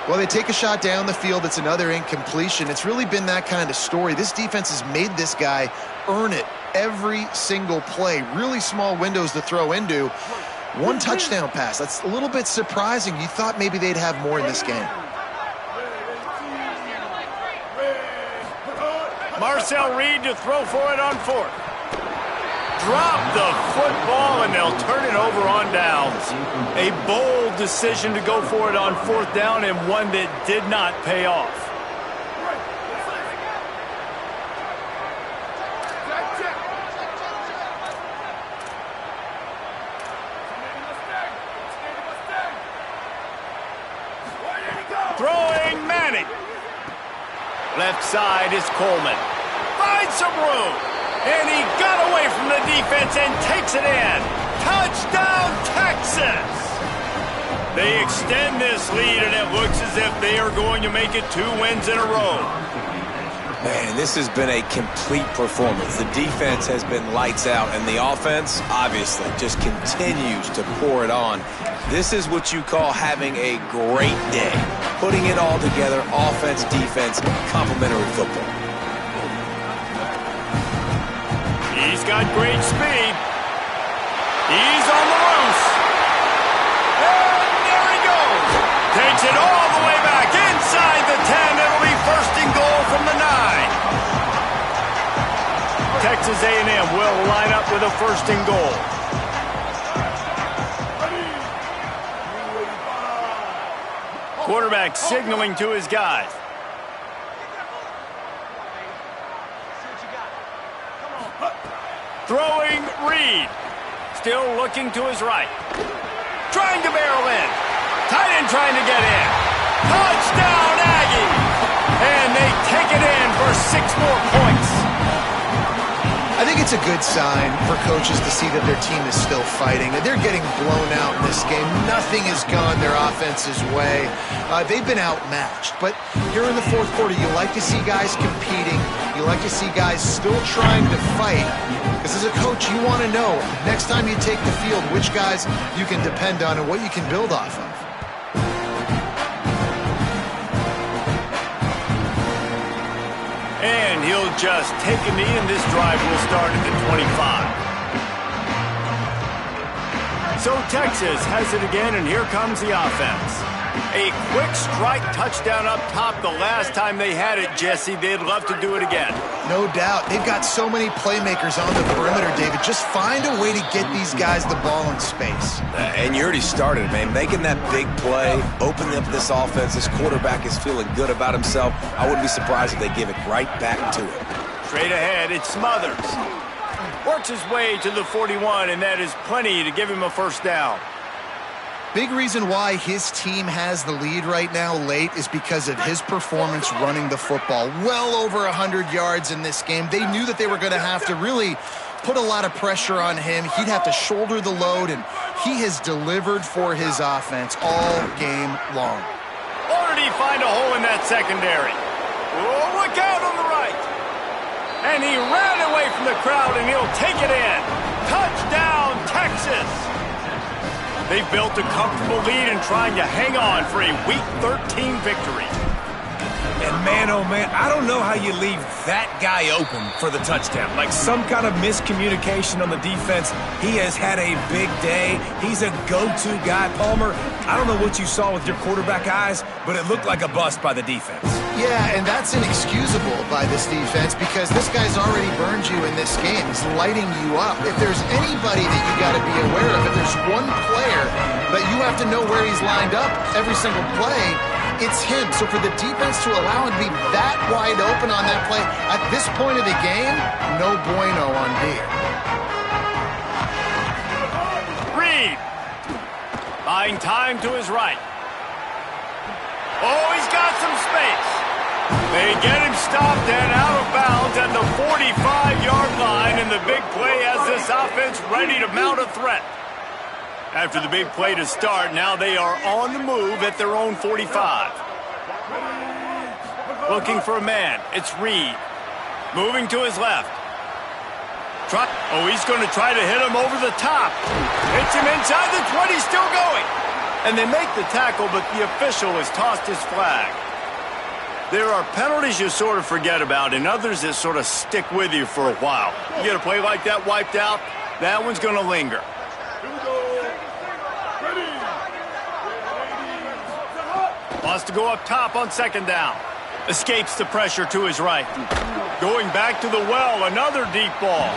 Well, they take a shot down the field. It's another incompletion. It's really been that kind of story. This defense has made this guy earn it every single play. Really small windows to throw into. One touchdown pass. That's a little bit surprising. You thought maybe they'd have more in this game. Marcel Reed to throw for it on fourth. Drop the football, and they'll turn it over on downs. A bold decision to go for it on fourth down, and one that did not pay off. Throwing Manning. Left side is Coleman. Finds some room. And he got away from the defense and takes it in. Touchdown, Texas! They extend this lead, and it looks as if they are going to make it 2 wins in a row. Man, this has been a complete performance. The defense has been lights out, and the offense, obviously, just continues to pour it on. This is what you call having a great day. Putting it all together, offense, defense, complementary football. He's got great speed. He's on the loose. And there he goes. Takes it all the way back inside the 10. It'll be first and goal from Texas A&M will line up with a first and goal. Quarterback signaling to his guys. Throwing, Reed. Still looking to his right. Trying to barrel in. Tight end trying to get in. Touchdown, Aggies! And they take it in for 6 more points. I think it's a good sign for coaches to see that their team is still fighting. They're getting blown out in this game. Nothing has gone their offense's way. They've been outmatched. But here in the fourth quarter, you like to see guys competing. You like to see guys still trying to fight. Because as a coach, you want to know, next time you take the field, which guys you can depend on and what you can build off of. And he'll just take a knee, and this drive will start at the 25. So Texas has it again, and here comes the offense. A quick strike touchdown up top the last time they had it, Jesse. They'd love to do it again. No doubt. They've got so many playmakers on the perimeter, David. Just find a way to get these guys the ball in space. And you already started, man. Making that big play, opening up this offense. This quarterback is feeling good about himself. I wouldn't be surprised if they give it right back to him. Straight ahead, it's Smothers. Works his way to the 41, and that is plenty to give him a first down. Big reason why his team has the lead right now late is because of his performance running the football. Well over 100 yards in this game. They knew that they were going to have to really put a lot of pressure on him. He'd have to shoulder the load, and he has delivered for his offense all game long. Or did he find a hole in that secondary? Oh, look out on the right. And he ran away from the crowd, and he'll take it in. Touchdown, Texas! They've built a comfortable lead and trying to hang on for a Week 13 victory. And man, oh man, I don't know how you leave that guy open for the touchdown. Like some kind of miscommunication on the defense. He has had a big day. He's a go-to guy. Palmer, I don't know what you saw with your quarterback eyes, but it looked like a bust by the defense. Yeah, and that's inexcusable by this defense because this guy's already burned you in this game. He's lighting you up. If there's anybody that you got to be aware of, if there's one player that you have to know where he's lined up every single play, it's him. So for the defense to allow him to be that wide open on that play at this point of the game, no bueno on D. Reed. Buying time to his right. Oh, he's got some space. They get him stopped and out of bounds at the 45-yard line, and the big play has this offense ready to mount a threat. After the big play to start, now they are on the move at their own 45. Looking for a man. It's Reed. Moving to his left. He's going to try to hit him over the top. Hits him inside the 20, still going. And they make the tackle, but the official has tossed his flag. There are penalties you sort of forget about and others that sort of stick with you for a while. You get a play like that wiped out, that one's going to linger. Wants to go up top on second down. Escapes the pressure to his right. Going back to the well, another deep ball.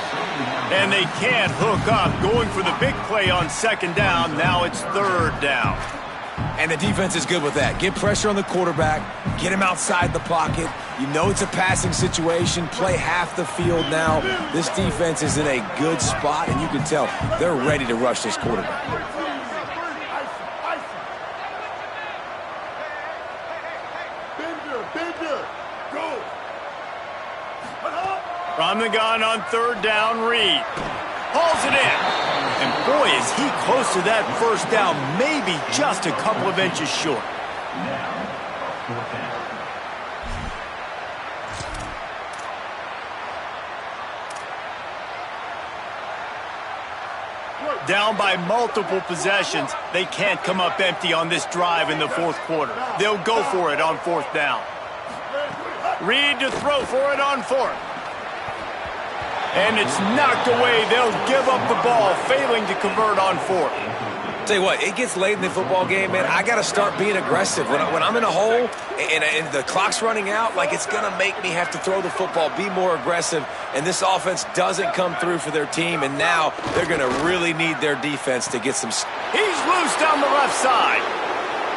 And they can't hook up. Going for the big play on second down. Now it's third down. And the defense is good with that. Get pressure on the quarterback. Get him outside the pocket. You know it's a passing situation. Play half the field now. This defense is in a good spot, and you can tell they're ready to rush this quarterback. From the gun on third down, Reed. Hauls it in. And boy, is he close to that first down, maybe just a couple of inches short. Down by multiple possessions, they can't come up empty on this drive in the fourth quarter. They'll go for it on fourth down. Reed to throw for it on fourth. And it's knocked away. They'll give up the ball, failing to convert on fourth. Tell you what, it gets late in the football game, man. I got to start being aggressive. When I'm in a hole and the clock's running out, like, it's going to make me have to throw the football, be more aggressive, and this offense doesn't come through for their team, and now they're going to really need their defense to get some... He's loose down the left side.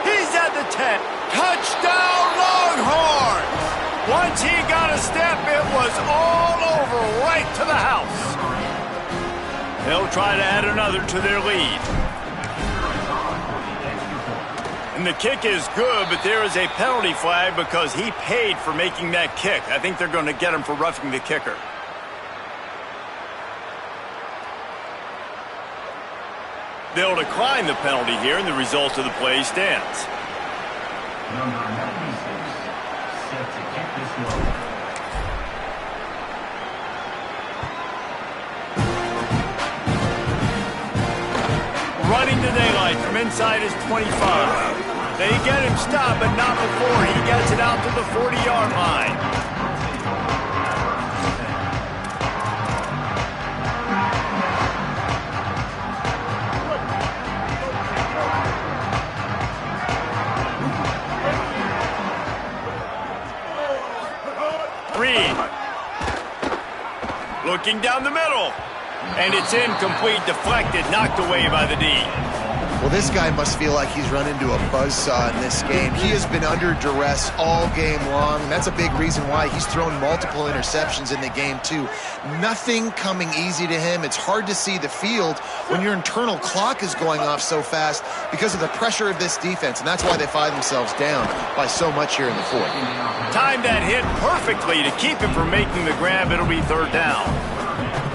He's at the 10. Touchdown, Longhorns! Once he got a step, it was all over right to the house. They'll try to add another to their lead. And the kick is good, but there is a penalty flag because he paid for making that kick. I think they're going to get him for roughing the kicker. They'll decline the penalty here, and the result of the play stands. Number 96, set to kick this one. Running the daylight from inside his 25. They get him stopped, but not before he gets it out to the 40-yard line. Reed. Looking down the middle. And it's incomplete, deflected, knocked away by the D. Well, this guy must feel like he's run into a buzzsaw in this game. He has been under duress all game long, and that's a big reason why he's thrown multiple interceptions in the game, too. Nothing coming easy to him. It's hard to see the field when your internal clock is going off so fast because of the pressure of this defense, and that's why they find themselves down by so much here in the fourth. Timed that hit perfectly to keep him from making the grab. It'll be third down.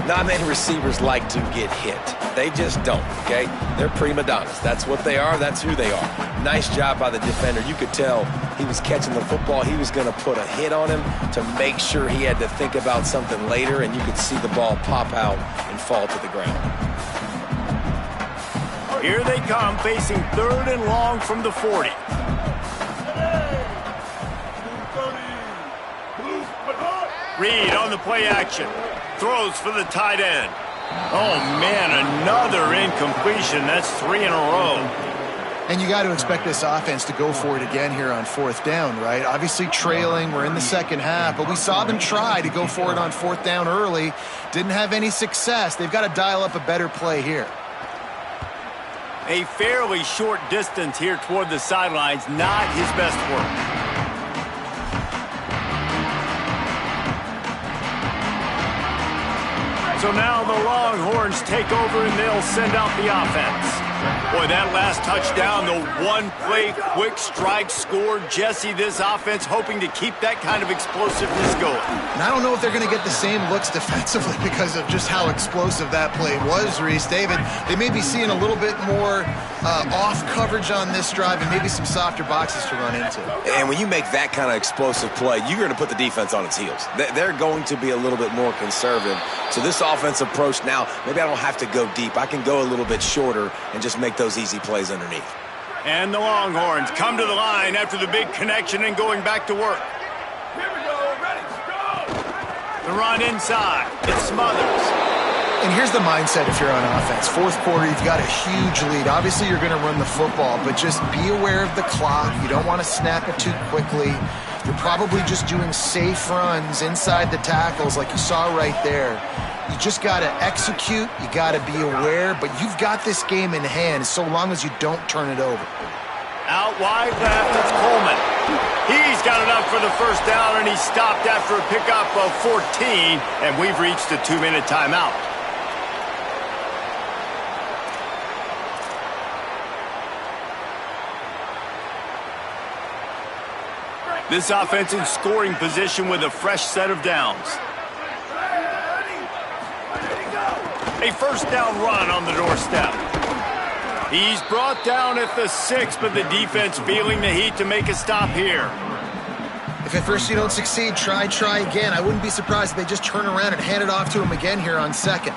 Not many receivers like to get hit. They just don't, okay? They're prima donnas. That's what they are. That's who they are. Nice job by the defender. You could tell he was catching the football. He was going to put a hit on him to make sure he had to think about something later, and you could see the ball pop out and fall to the ground. Here they come, facing third and long from the 40. Reed on the play action. Throws for the tight end. Oh, man, another incompletion. That's 3 in a row. And you got to expect this offense to go for it again here on fourth down, right? Obviously trailing. We're in the second half, but we saw them try to go for it on fourth down early. Didn't have any success. They've got to dial up a better play here. A fairly short distance here toward the sidelines. Not his best work. So now the Longhorns take over and they'll send out the offense. Boy, that last touchdown, the one-play quick strike score. Jesse, this offense hoping to keep that kind of explosiveness going. And I don't know if they're going to get the same looks defensively because of just how explosive that play was, Reese. David, they may be seeing a little bit more off coverage on this drive and maybe some softer boxes to run into. And when you make that kind of explosive play, you're going to put the defense on its heels. They're going to be a little bit more conservative. So this offensive approach now, maybe I don't have to go deep. I can go a little bit shorter and just make those easy plays underneath. And the Longhorns come to the line after the big connection and going back to work. Here we go, ready to go! The run inside. It smothers. And here's the mindset if you're on offense. Fourth quarter, you've got a huge lead. Obviously, you're going to run the football, but just be aware of the clock. You don't want to snap it too quickly. You're probably just doing safe runs inside the tackles like you saw right there. You just got to execute. You got to be aware, but you've got this game in hand so long as you don't turn it over. Out wide left, it's Coleman. He's got enough for the first down, and he's stopped after a pickup of 14, and we've reached a 2-minute timeout. This offense in scoring position with a fresh set of downs. A first down run on the doorstep. He's brought down at the 6, but the defense feeling the heat to make a stop here. If at first you don't succeed, try again. I wouldn't be surprised if they just turn around and hand it off to him again here on second.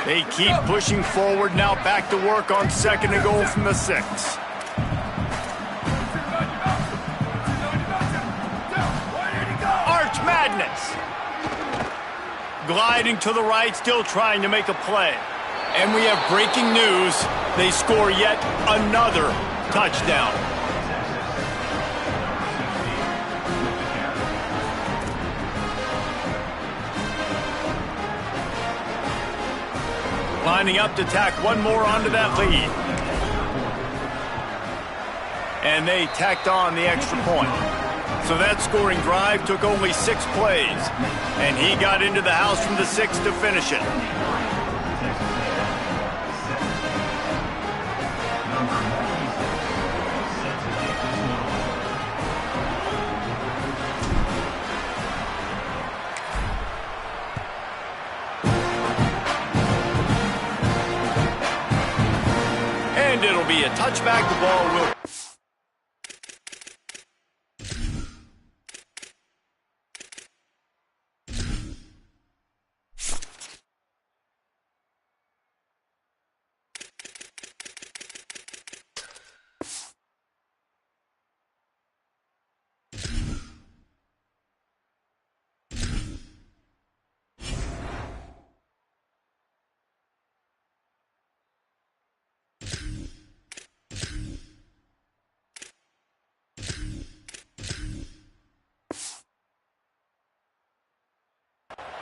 They keep pushing forward now, back to work on 2nd and goal from the 6. Arch Madness. Gliding to the right, still trying to make a play. And we have breaking news. They score yet another touchdown. Lining up to tack one more onto that lead. And they tacked on the extra point. So that scoring drive took only 6 plays. And he got into the house from the 6 to finish it. And it'll be a touchback. The ball will...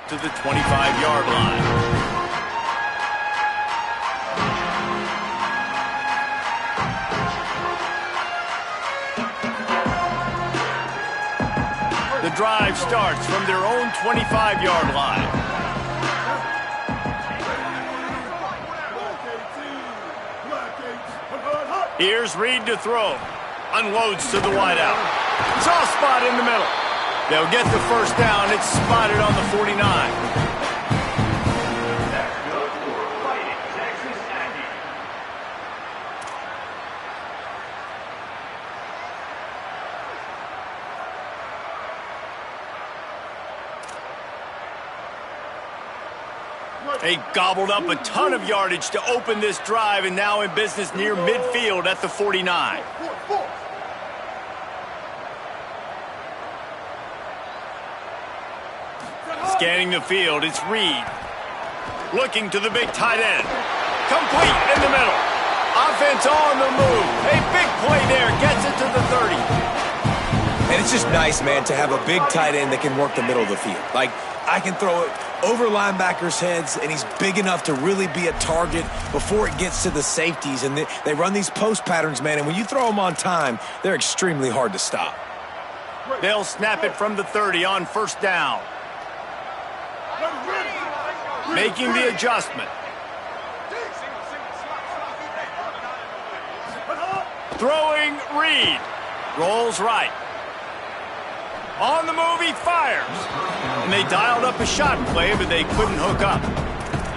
to the 25-yard line. The drive starts from their own 25-yard line. Here's Reed to throw. Unloads to the wideout. Soft spot in the middle. They'll get the first down. It's spotted on the 49. They gobbled up a ton of yardage to open this drive, and now in business near midfield at the 49. Scanning the field, it's Reed. Looking to the big tight end. Complete in the middle. Offense on the move. A big play there. Gets it to the 30. And it's just nice, man, to have a big tight end that can work the middle of the field. Like, I can throw it over linebackers' heads, and he's big enough to really be a target before it gets to the safeties. And they run these post patterns, man, and when you throw them on time, they're extremely hard to stop. They'll snap it from the 30 on first down. Making the adjustment. Throwing Reed. Rolls right. On the move, he fires. And they dialed up a shot play, but they couldn't hook up.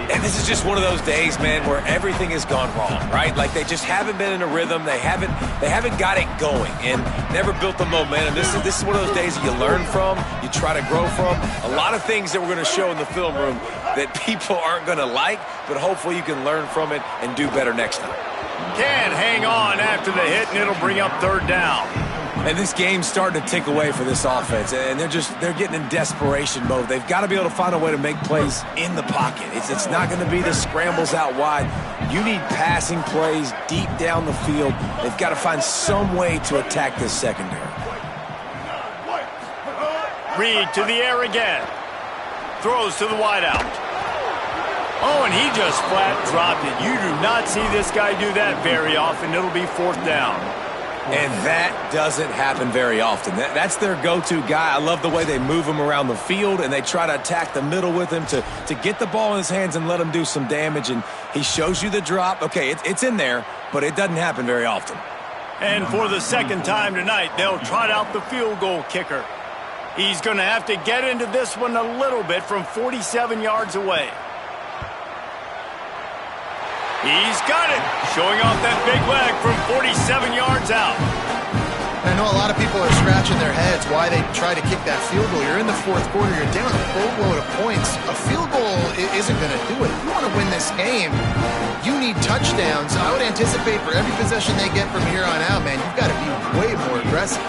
And this is just one of those days, man, where everything has gone wrong, right? Like, they just haven't been in a rhythm. They haven't got it going and never built the momentum. This is one of those days that you learn from, you try to grow from. A lot of things that we're going to show in the film room that people aren't going to like, but hopefully you can learn from it and do better next time. Can't hang on after the hit, and it'll bring up third down. And this game's starting to tick away for this offense, and they're getting in desperation mode. They've got to be able to find a way to make plays in the pocket. It's not going to be the scrambles out wide. You need passing plays deep down the field. They've got to find some way to attack this secondary. Reed to the air again. Throws to the wideout. Oh, and he just flat dropped it. You do not see this guy do that very often. It'll be fourth down. And that doesn't happen very often. That's their go-to guy. I love the way they move him around the field, and they try to attack the middle with him to get the ball in his hands and let him do some damage. And he shows you the drop. Okay, it's in there, but it doesn't happen very often. And for the second time tonight, they'll trot out the field goal kicker. He's going to have to get into this one a little bit from 47 yards away. He's got it, showing off that big leg from 47 yards out. I know a lot of people are scratching their heads why they try to kick that field goal. You're in the fourth quarter. You're down a boatload of points. A field goal isn't going to do it. If you want to win this game, you need touchdowns. I would anticipate for every possession they get from here on out, man, you've got to be way more aggressive.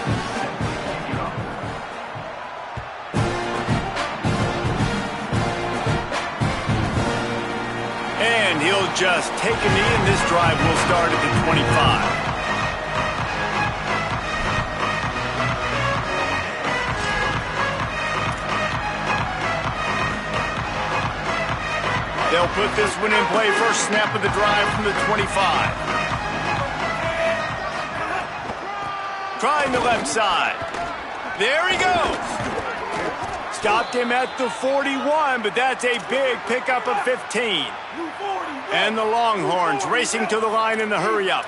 And he'll just take a knee, and this drive will start at the 25. They'll put this one in play. First snap of the drive from the 25. Trying the left side. There he goes. Stopped him at the 41, but that's a big pickup of 15. And the Longhorns racing to the line in the hurry-up.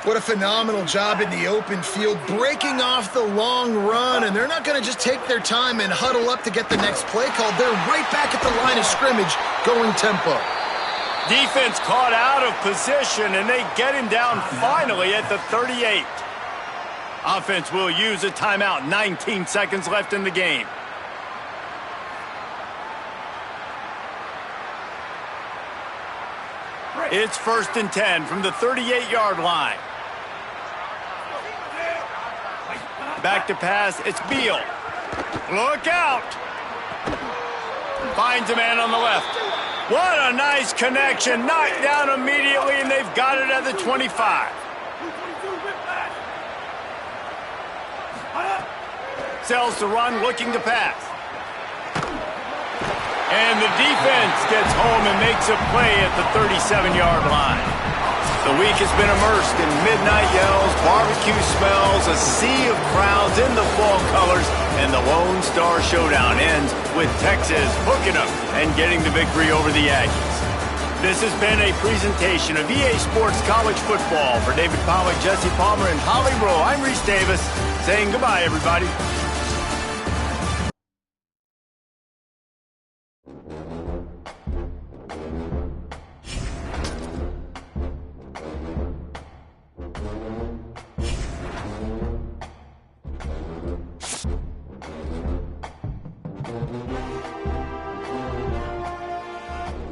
What a phenomenal job in the open field, breaking off the long run, and they're not going to just take their time and huddle up to get the next play called. They're right back at the line of scrimmage, going tempo. Defense caught out of position, and they get him down finally at the 38. Offense will use a timeout. 19 seconds left in the game. It's 1st and 10 from the 38-yard line. Back to pass, it's Beal. Look out! Finds a man on the left. What a nice connection. Knocked down immediately, and they've got it at the 25. Sells the run, looking to pass. And the defense gets home and makes a play at the 37-yard line. The week has been immersed in midnight yells, barbecue smells, a sea of crowds in the fall colors, and the Lone Star Showdown ends with Texas hooking up and getting the victory over the Aggies. This has been a presentation of EA Sports College Football. For David Pollack, Jesse Palmer, and Holly Rowe, I'm Reese Davis, saying goodbye, everybody.